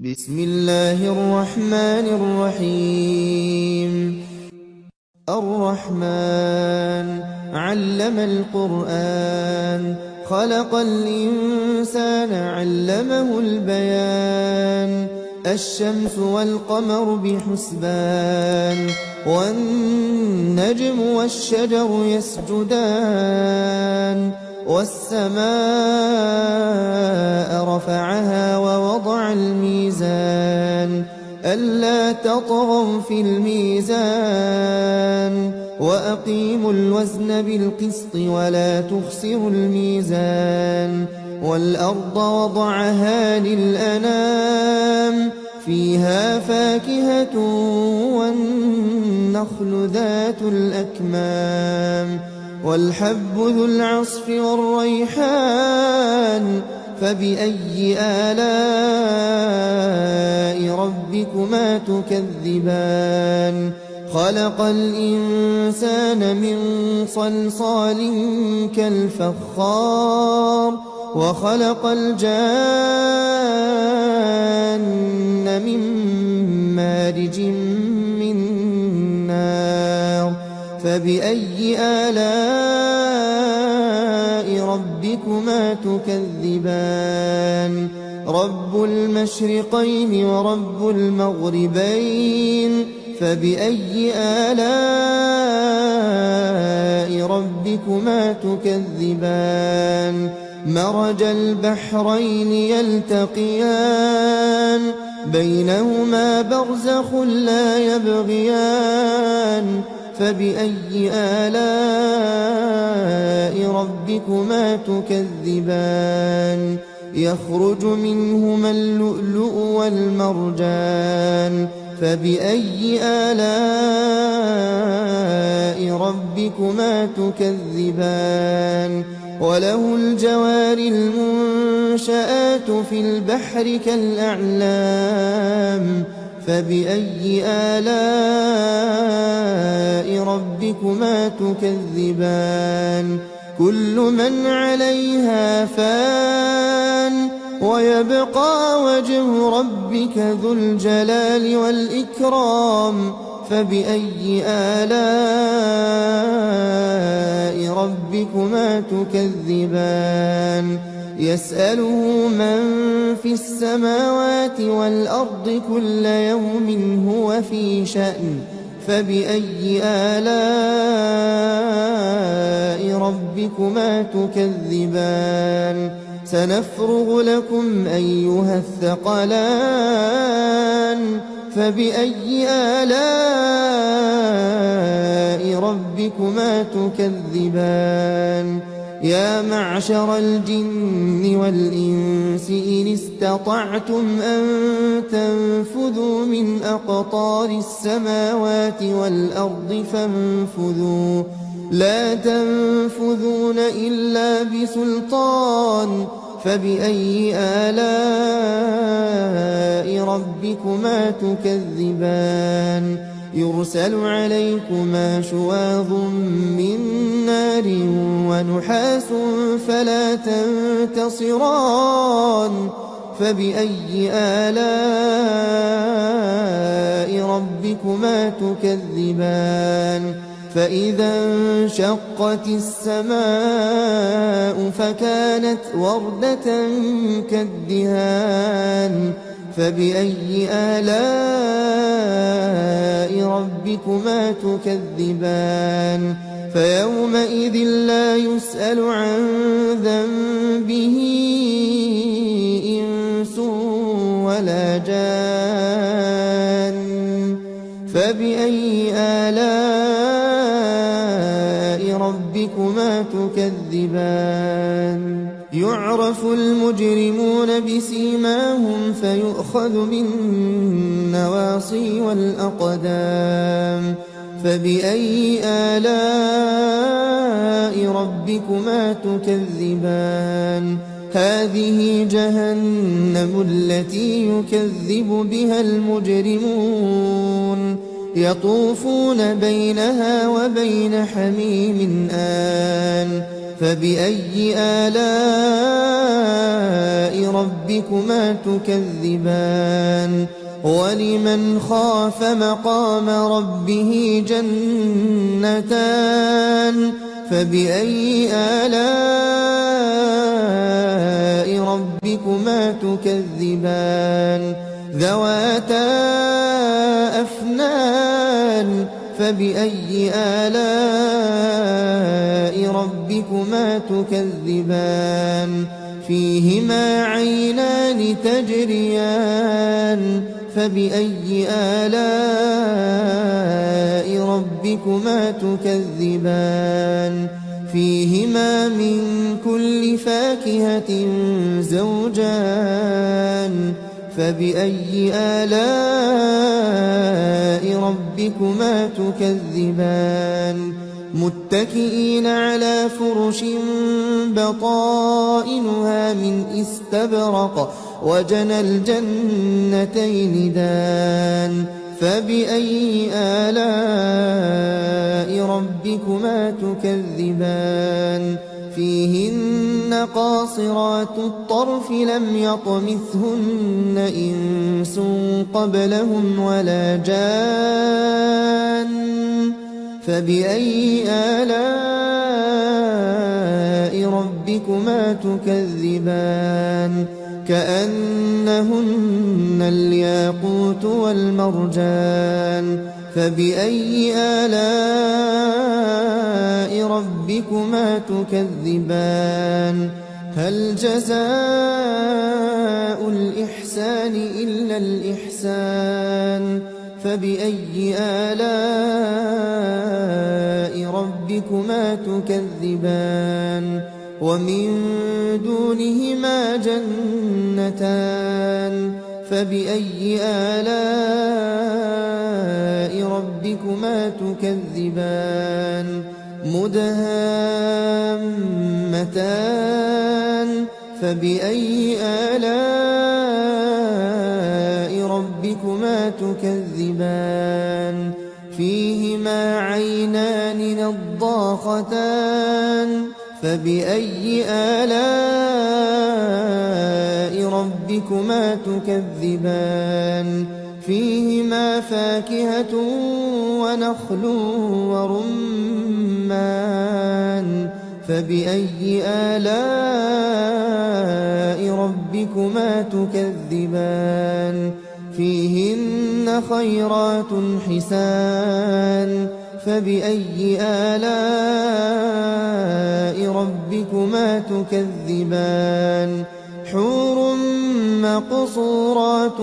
بسم الله الرحمن الرحيم. الرحمن علم القرآن، خلق الإنسان علمه البيان. الشمس والقمر بحسبان، والنجم والشجر يسجدان. والسماء رفعها ووضع الميزان، ألا تطغوا في الميزان. وأقيموا الوزن بالقسط ولا تخسروا الميزان. والأرض وضعها للأنام، فيها فاكهة والنخل ذات الأكمام. والحب ذو العصف والريحان، فبأي آلاء ربكما تكذبان. خلق الإنسان من صلصال كالفخار، وخلق الجان من مارج من نار. فبأي آلاء ربكما تكذبان. رب المشرقين ورب المغربين، فبأي آلاء ربكما تكذبان. مرج البحرين يلتقيان، بينهما برزخ لا يبغيان. فبأي آلاء ربكما تكذبان. يخرج منهما اللؤلؤ والمرجان، فبأي آلاء ربكما تكذبان. وله الجوار المنشآت في البحر كالأعلام، فبأي آلاء ربكما تكذبان. كل من عليها فان، ويبقى وجه ربك ذو الجلال والإكرام. فبأي آلاء ربكما تكذبان. يسأله من في السماوات والأرض كل يوم هو في شأن. فبأي آلاء ربكما تكذبان. سنفرغ لكم أيها الثقلان، فبأي آلاء ربكما تكذبان. يا معشر الجن والإنس إن استطعتم أن تنفذوا من أقطار السماوات والأرض فانفذوا، لا تنفذون إلا بسلطان. فبأي آلاء ربكما تكذبان. يرسل عليكما شواظ من نار ونحاس فلا تنتصران. فبأي آلاء ربكما تكذبان. فإذا انشقت السماء فكانت وردة كالدهان. فبأي آلاء ربكما تكذبان. فيومئذ لا يسأل عن ذنبه إنس ولا جان. فبأي آلاء ربكما تكذبان. يعرف المجرمون بسيماهم فيؤخذ بالنواصي والأقدام. فبأي آلاء ربكما تكذبان. هذه جهنم التي يكذب بها المجرمون، يطوفون بينها وبين حميم آن. فبأي آلاء ربكما تكذبان ولمن خاف مقام ربه جنتان فبأي آلاء ربكما تكذبان ذواتا أفنان فبأي آلاء ربكما تكذبان فيهما عينان تجريان فبأي آلاء ربكما تكذبان فيهما من كل فاكهة زوجان فبأي آلاء ربكما تكذبان متكئين على فرش بطائنها من استبرق وجنى الجنتين دان فبأي آلاء ربكما تكذبان فيهن قاصرات الطرف لم يطمثهن إنس قبلهم ولا جان فبأي آلاء ربكما تكذبان كأنهن الياقوت والمرجان فبأي آلاء ربكما تكذبان هل جزاء الإحسان إلا الإحسان فبأي آلاء ربكما تكذبان ومن دونهما جنتان فبأي آلاء ربكما تكذبان مدهامتان فبأي آلاء ربكما تكذبان فيهما عينان نضاختان فبأي آلاء ربكما تكذبان فيهما فاكهة ونخل ورمان فبأي آلاء ربكما تكذبان فيهن خيرات حسان فبأي آلاء ربكما تكذبان حور مقصورات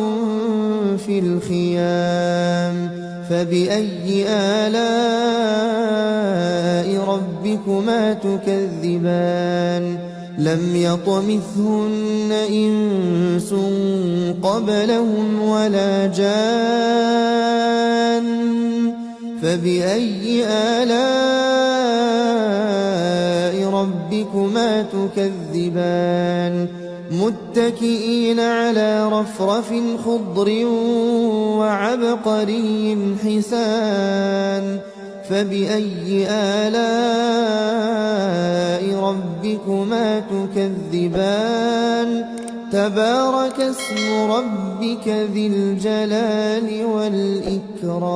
في الخيام فبأي آلاء ربكما تكذبان لم يطمثهن إنس قبلهم ولا جان فبأي آلاء ربكما تكذبان متكئين على رفرف خضر وعبقري حسان فبأي آلاء ربكما تكذبان تبارك اسم ربك ذي الجلال والإكرام